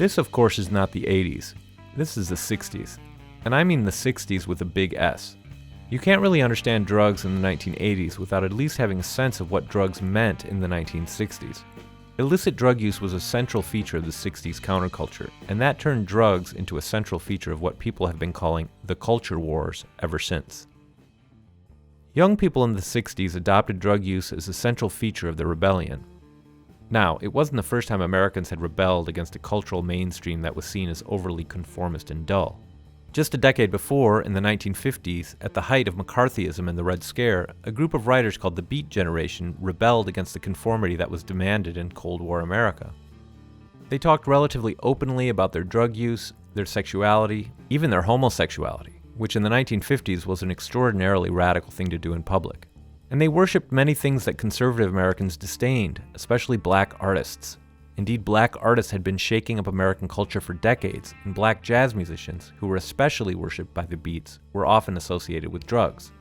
This, of course, is not the 80s. This is the 60s. And I mean the 60s with a big S. You can't really understand drugs in the 1980s without at least having a sense of what drugs meant in the 1960s. Illicit drug use was a central feature of the 60s counterculture, and that turned drugs into a central feature of what people have been calling the culture wars ever since. Young people in the 60s adopted drug use as a central feature of their rebellion. Now, it wasn't the first time Americans had rebelled against a cultural mainstream that was seen as overly conformist and dull. Just a decade before, in the 1950s, at the height of McCarthyism and the Red Scare, a group of writers called the Beat Generation rebelled against the conformity that was demanded in Cold War America. They talked relatively openly about their drug use, their sexuality, even their homosexuality, which in the 1950s was an extraordinarily radical thing to do in public. And they worshipped many things that conservative Americans disdained, especially black artists. Indeed, black artists had been shaking up American culture for decades, and black jazz musicians, who were especially worshipped by the Beats, were often associated with drugs.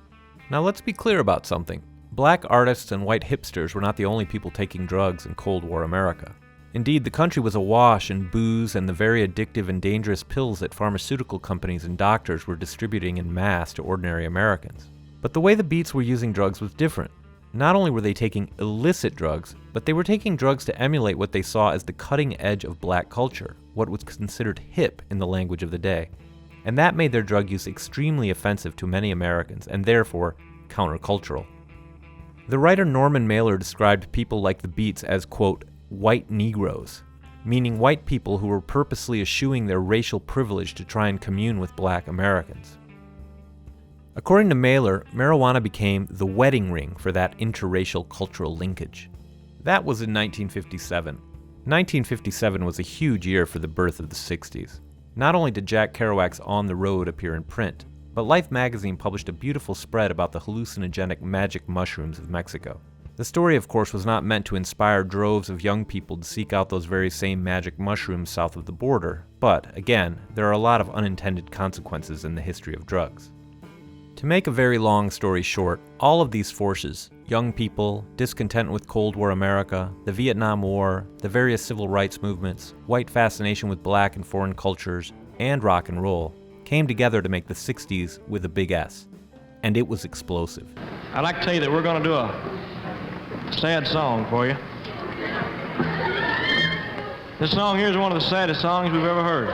Now let's be clear about something. Black artists and white hipsters were not the only people taking drugs in Cold War America. Indeed, the country was awash in booze and the very addictive and dangerous pills that pharmaceutical companies and doctors were distributing in mass to ordinary Americans. But the way the Beats were using drugs was different. Not only were they taking illicit drugs, but they were taking drugs to emulate what they saw as the cutting edge of black culture, what was considered hip in the language of the day. And that made their drug use extremely offensive to many Americans, and therefore, countercultural. The writer Norman Mailer described people like the Beats as, quote, white Negroes, meaning white people who were purposely eschewing their racial privilege to try and commune with black Americans. According to Mailer, marijuana became the wedding ring for that interracial cultural linkage. That was in 1957. 1957 was a huge year for the birth of the 60s. Not only did Jack Kerouac's On the Road appear in print, but Life magazine published a beautiful spread about the hallucinogenic magic mushrooms of Mexico. The story, of course, was not meant to inspire droves of young people to seek out those very same magic mushrooms south of the border, but, again, there are a lot of unintended consequences in the history of drugs. To make a very long story short, all of these forces, young people, discontent with Cold War America, the Vietnam War, the various civil rights movements, white fascination with black and foreign cultures, and rock and roll, came together to make the 60s with a big S. And it was explosive. I'd like to tell you that we're going to do a sad song for you. This song here is one of the saddest songs we've ever heard.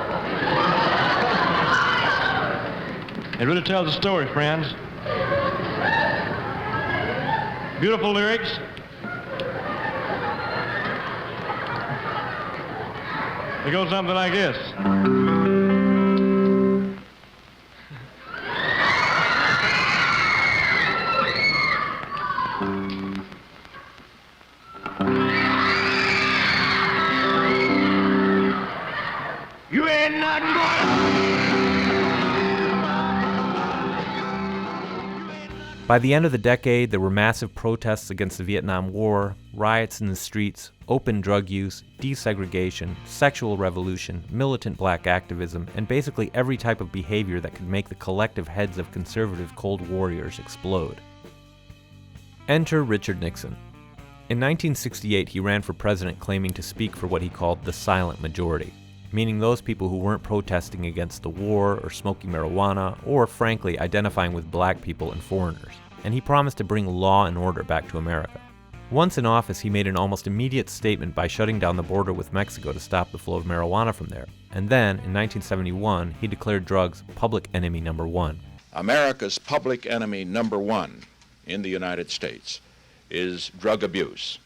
It really tells a story, friends. Beautiful lyrics. It goes something like this. You ain't nothing but... By the end of the decade, there were massive protests against the Vietnam War, riots in the streets, open drug use, desegregation, sexual revolution, militant black activism, and basically every type of behavior that could make the collective heads of conservative Cold Warriors explode. Enter Richard Nixon. In 1968, he ran for president claiming to speak for what he called the silent majority, meaning those people who weren't protesting against the war or smoking marijuana or, frankly, identifying with black people and foreigners, and he promised to bring law and order back to America. Once in office, he made an almost immediate statement by shutting down the border with Mexico to stop the flow of marijuana from there, and then, in 1971, he declared drugs public enemy number one. America's public enemy number one in the United States is drug abuse.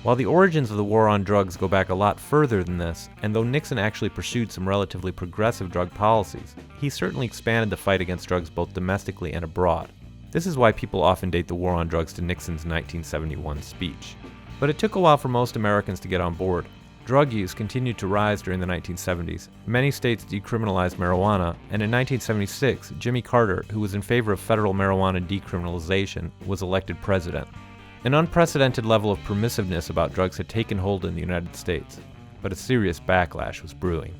While the origins of the war on drugs go back a lot further than this, and though Nixon actually pursued some relatively progressive drug policies, he certainly expanded the fight against drugs both domestically and abroad. This is why people often date the war on drugs to Nixon's 1971 speech. But it took a while for most Americans to get on board. Drug use continued to rise during the 1970s. Many states decriminalized marijuana, and in 1976, Jimmy Carter, who was in favor of federal marijuana decriminalization, was elected president. An unprecedented level of permissiveness about drugs had taken hold in the United States, but a serious backlash was brewing.